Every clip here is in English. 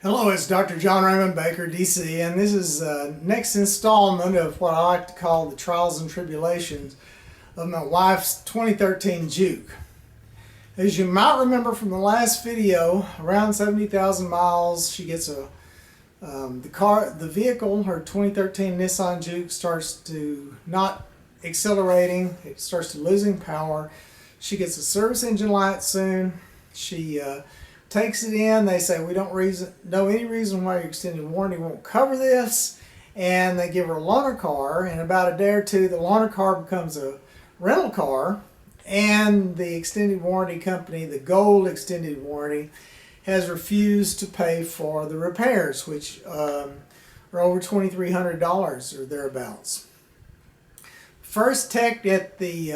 Hello, it's Dr. John Raymond Baker, DC, and this is the next installment of what I like to call the trials and tribulations of my wife's 2013 Juke. As you might remember from the last video, around 70,000 miles, she gets the vehicle, her 2013 Nissan Juke, starts to not accelerating. It starts to losing power. She gets a service engine light soon. She takes it in. They say, we don't know any reason why your extended warranty won't cover this, and they give her a loaner car. In about a day or two, the loaner car becomes a rental car, and the extended warranty company, the gold extended warranty, has refused to pay for the repairs, which are over $2,300 or thereabouts. First tech at the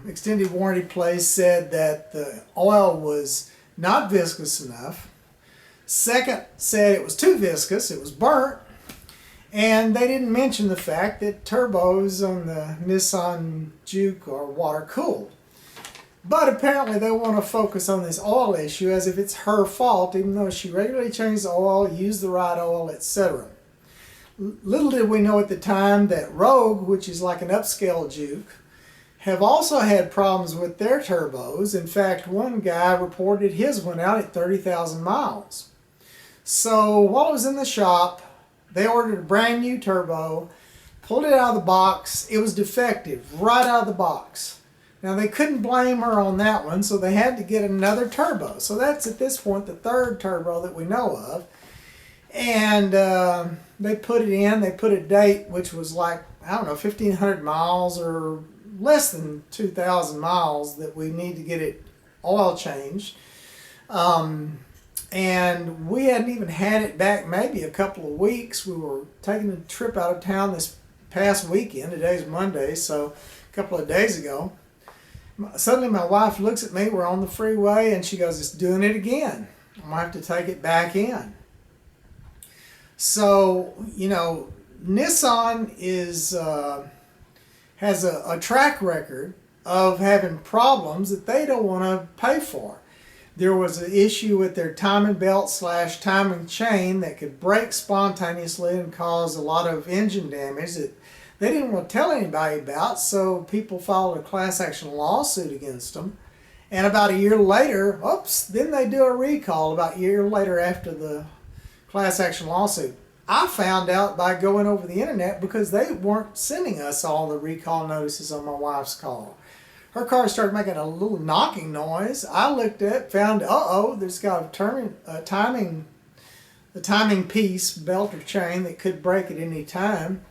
extended warranty place said that the oil was not viscous enough. Second said it was too viscous, it was burnt, and they didn't mention the fact that turbos on the Nissan Juke are water cooled. But apparently they want to focus on this oil issue as if it's her fault, even though she regularly changed the oil, used the right oil, etc. Little did we know at the time that Rogue, which is like an upscale Juke, have also had problems with their turbos. In fact, one guy reported his went out at 30,000 miles. So while I was in the shop, they ordered a brand new turbo, pulled it out of the box. It was defective right out of the box. Now they couldn't blame her on that one, so they had to get another turbo. So that's at this point the third turbo that we know of. And they put it in, they put a date which was like, I don't know, 1,500 miles or less than 2,000 miles that we need to get it oil changed. And we hadn't even had it back maybe a couple of weeks. We were taking a trip out of town this past weekend. Today's Monday, so a couple of days ago. Suddenly my wife looks at me, we're on the freeway, and she goes, it's doing it again. I'm going to have to take it back in. So, you know, Nissan has a track record of having problems that they don't want to pay for. There was an issue with their timing belt / timing chain that could break spontaneously and cause a lot of engine damage that they didn't want to tell anybody about, so people filed a class action lawsuit against them. And about a year later, then they do a recall about a year later after the class action lawsuit. I found out by going over the internet because they weren't sending us all the recall notices on my wife's car. Her car started making a little knocking noise. I looked at, found, there's got a timing piece, belt or chain that could break at any time.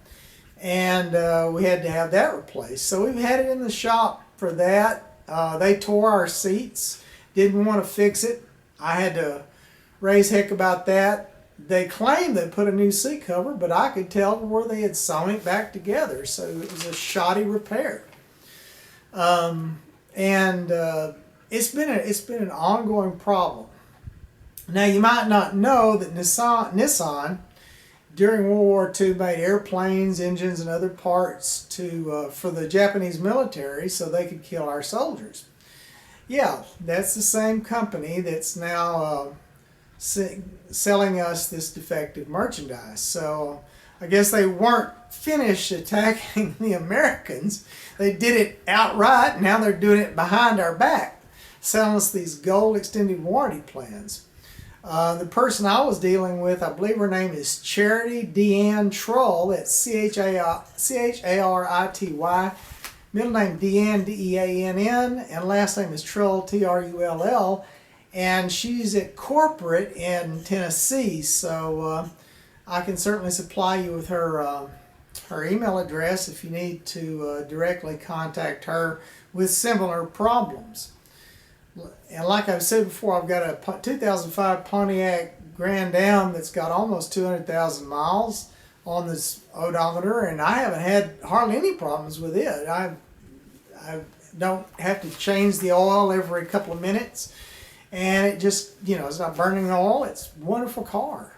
And we had to have that replaced. So we've had it in the shop for that. They tore our seats, didn't want to fix it. I had to raise heck about that. They claimed they put a new seat cover, but I could tell where they had sewn it back together, so it was a shoddy repair. It's been an ongoing problem. Now you might not know that Nissan during World War II made airplanes, engines, and other parts for the Japanese military so they could kill our soldiers. Yeah, that's the same company that's now selling us this defective merchandise. So I guess they weren't finished attacking the Americans. They did it outright. Now they're doing it behind our back, selling us these gold extended warranty plans. The person I was dealing with, I believe her name is Charity Deanne Trull. That's Charity. Middle name Deanne, Deann, and last name is Trull, Trull. And she's at corporate in Tennessee, so I can certainly supply you with her email address if you need to directly contact her with similar problems. And like I've said before, I've got a 2005 Pontiac Grand Am that's got almost 200,000 miles on this odometer, and I haven't had hardly any problems with it. I don't have to change the oil every couple of minutes. And it just, it's not burning oil. It's a wonderful car.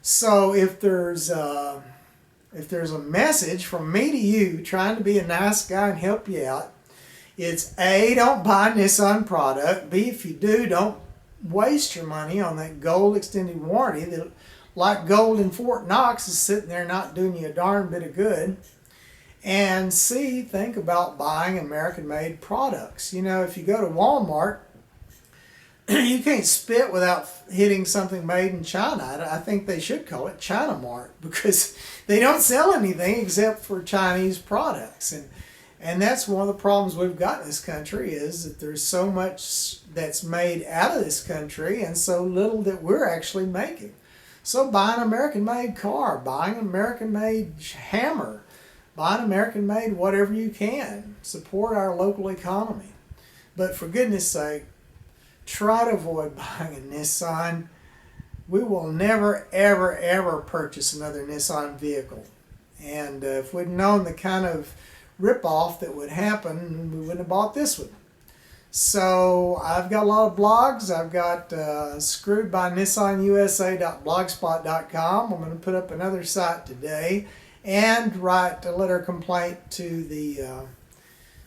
So if there's a message from me to you trying to be a nice guy and help you out, it's A, don't buy a Nissan product. B, if you do, don't waste your money on that gold extended warranty that, like gold in Fort Knox, is sitting there not doing you a darn bit of good. And C, think about buying American-made products. You know, if you go to Walmart, you can't spit without hitting something made in China. I think they should call it China Mart, because they don't sell anything except for Chinese products. And that's one of the problems we've got in this country, is that there's so much that's made out of this country and so little that we're actually making. So buy an American-made car, buy an American-made hammer, buy an American-made whatever you can. Support our local economy. But for goodness sake, try to avoid buying a Nissan. We will never, ever, ever purchase another Nissan vehicle. And if we'd known the kind of rip-off that would happen, we wouldn't have bought this one. So I've got a lot of blogs. I've got screwedbynissanusa.blogspot.com. I'm going to put up another site today and write a letter of complaint to the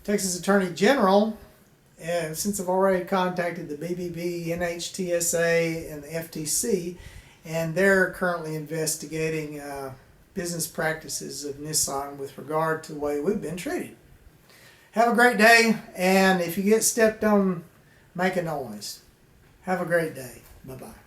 Texas Attorney General, since I've already contacted the BBB, NHTSA, and the FTC, and they're currently investigating business practices of Nissan with regard to the way we've been treated. Have a great day, and if you get stepped on, make a noise. Have a great day. Bye-bye.